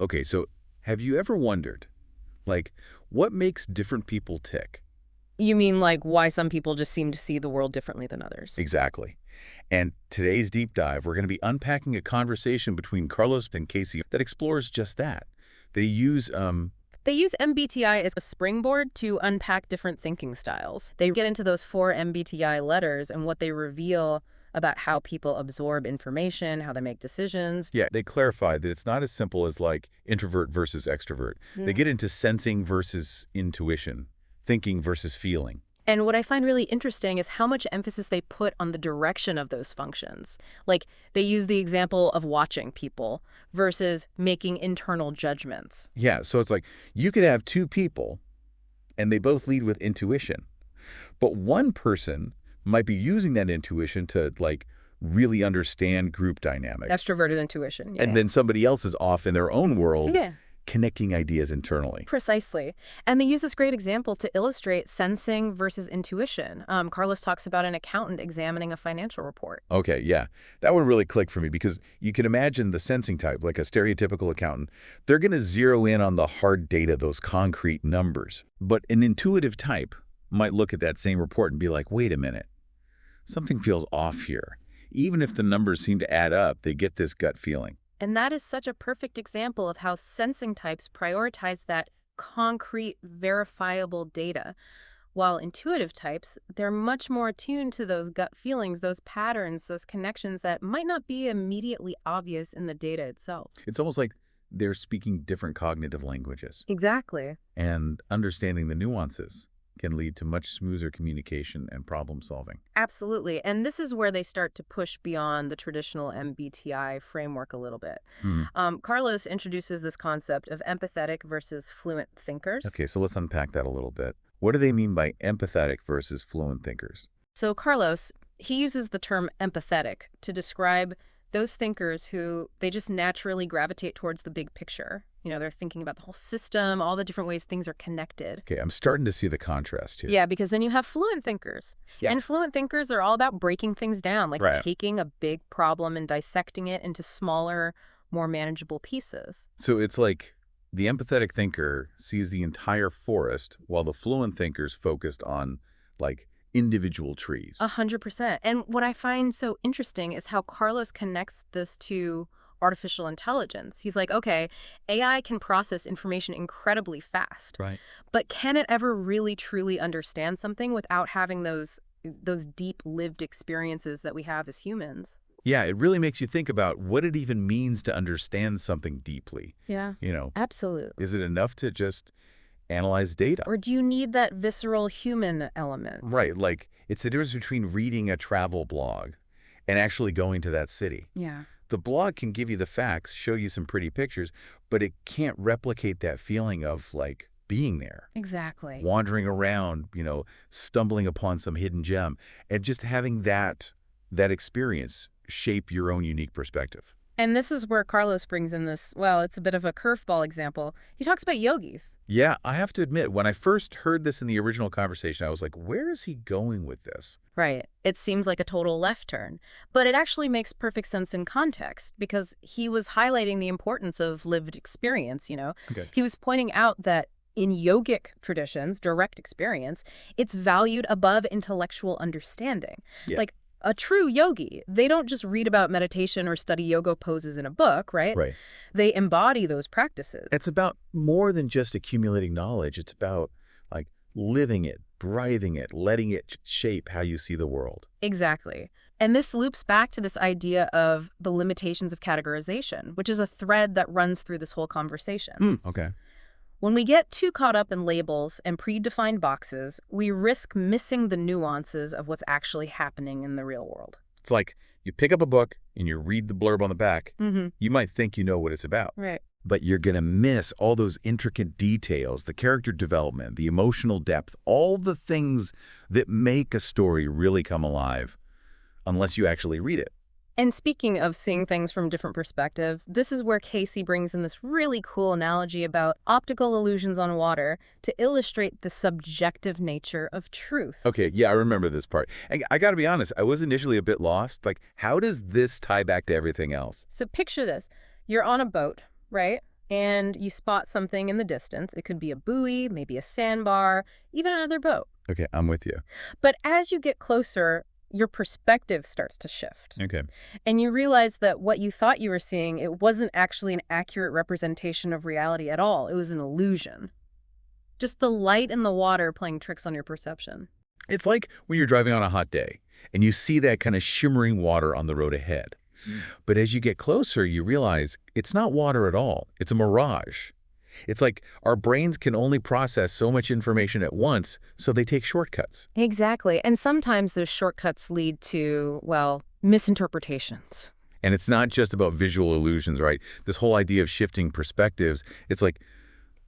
Okay, so have you ever wondered, like, what makes different people tick? You mean like why some people just seem to see the world differently than others? Exactly. And today's deep dive, we're going to be unpacking a conversation between Carlos and Casey that explores just that. They use, They use MBTI as a springboard to unpack different thinking styles. They get into those 4 MBTI letters and what they reveal about how people absorb information, how they make decisions. yeah, they clarify that it's not as simple as like introvert versus extrovert. They get into sensing versus intuition, thinking versus feeling. And what I find really interesting is how much emphasis they put on the direction of those functions. Like, they use the example of watching people versus making internal judgments. Yeah, so it's like you could have two people and they both lead with intuition, but one person might be using that intuition to like really understand group dynamics. Extroverted intuition. And then somebody else is off in their own world Yeah. connecting ideas internally. Precisely. And they use this great example to illustrate sensing versus intuition. Carlos talks about an accountant examining a financial report. Okay, yeah. That one really clicked for me because you can imagine the sensing type, like a stereotypical accountant, they're going to zero in on the hard data, those concrete numbers. But an intuitive type might look at that same report and be like, wait a minute, something feels off here. Even if the numbers seem to add up, they get this gut feeling. And that is such a perfect example of how sensing types prioritize that concrete, verifiable data. While intuitive types, they're much more attuned to those gut feelings, those patterns, those connections that might not be immediately obvious in the data itself. It's almost like they're speaking different cognitive languages. Exactly. And understanding the nuances can lead to much smoother communication and problem solving. Absolutely. And this is where they start to push beyond the traditional MBTI framework a little bit. Hmm. Carlos introduces this concept of empathetic versus fluent thinkers. Okay, so let's unpack that a little bit. What do they mean by empathetic versus fluent thinkers? So Carlos, he uses the term empathetic to describe those thinkers who they just naturally gravitate towards the big picture. You know, they're thinking about the whole system, all the different ways things are connected. Okay, I'm starting to see the contrast here. Yeah, because then you have fluent thinkers. Yeah. And fluent thinkers are all about breaking things down, like Right. taking a big problem and dissecting it into smaller, more manageable pieces. So it's like the empathetic thinker sees the entire forest while the fluent thinker's focused on like individual trees. 100%. And what I find so interesting is how Carlos connects this to artificial intelligence. He's like, okay, AI can process information incredibly fast, Right. but can it ever really truly understand something without having those deep lived experiences that we have as humans? Yeah, it really makes you think about what it even means to understand something deeply. Yeah, You know, absolutely. is it enough to just analyze data? Or do you need that visceral human element? Right, like it's the difference between reading a travel blog and actually going to that city. Yeah. The blog can give you the facts, show you some pretty pictures, but it can't replicate that feeling of like being there, Exactly. wandering around, stumbling upon some hidden gem, and just having that experience shape your own unique perspective. And this is where Carlos brings in this, well, it's a bit of a curveball example. He talks about yogis. Yeah, I have to admit, when I first heard this in the original conversation, I was like, where is he going with this? Right. It seems like a total left turn, but it actually makes perfect sense in context because he was highlighting the importance of lived experience, Okay. He was pointing out that in yogic traditions, direct experience, it's valued above intellectual understanding. Yeah. Like a true yogi, they don't just read about meditation or study yoga poses in a book, right? Right. They embody those practices. It's about more than just accumulating knowledge. It's about like living it, breathing it, letting it shape how you see the world. Exactly. And this loops back to this idea of the limitations of categorization, which is a thread that runs through this whole conversation. Okay. When we get too caught up in labels and predefined boxes, we risk missing the nuances of what's actually happening in the real world. It's like you pick up a book and you read the blurb on the back. Mm-hmm. You might think you know what it's about, Right. but you're going to miss all those intricate details, the character development, the emotional depth, all the things that make a story really come alive unless you actually read it. And speaking of seeing things from different perspectives, this is where Casey brings in this really cool analogy about optical illusions on water to illustrate the subjective nature of truth. Okay, yeah, I remember this part. And I got to be honest, I was initially a bit lost. Like, how does this tie back to everything else? So picture this. You're on a boat, right? and you spot something in the distance. It could be a buoy, maybe a sandbar, even another boat. Okay, I'm with you. But as you get closer, your perspective starts to shift. Okay. And you realize that what you thought you were seeing, it wasn't actually an accurate representation of reality at all. It was an illusion. Just the light in the water playing tricks on your perception. It's like when you're driving on a hot day and you see that kind of shimmering water on the road ahead. But as you get closer, you realize it's not water at all. It's a mirage. It's like our brains can only process so much information at once, so they take shortcuts. Exactly. And sometimes those shortcuts lead to, well, misinterpretations. And it's not just about visual illusions, right? This whole idea of shifting perspectives, it's like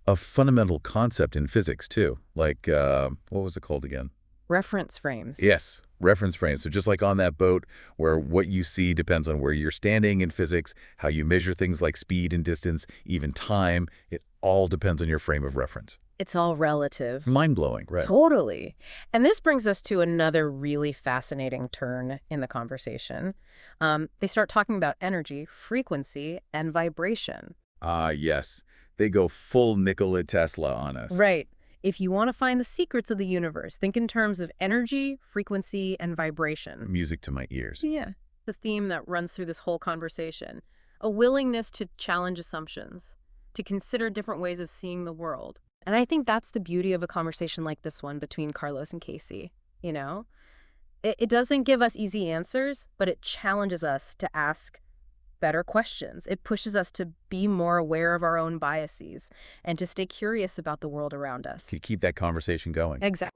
a fundamental concept in physics, too. Like, what was it called again? Reference frames. Yes, reference frames. So just like on that boat where what you see depends on where you're standing in physics, how you measure things like speed and distance, even time, it all depends on your frame of reference. It's all relative. Mind-blowing, right? Totally. And this brings us to another really fascinating turn in the conversation. They start talking about energy, frequency, and vibration. Ah, yes. They go full Nikola Tesla on us. Right. If you want to find the secrets of the universe, think in terms of energy, frequency, and vibration. Music to my ears. Yeah. The theme that runs through this whole conversation. A willingness to challenge assumptions, to consider different ways of seeing the world. And I think that's the beauty of a conversation like this one between Carlos and Casey, you know? It doesn't give us easy answers, but it challenges us to ask better questions. It pushes us to be more aware of our own biases and to stay curious about the world around us. To keep that conversation going. Exactly.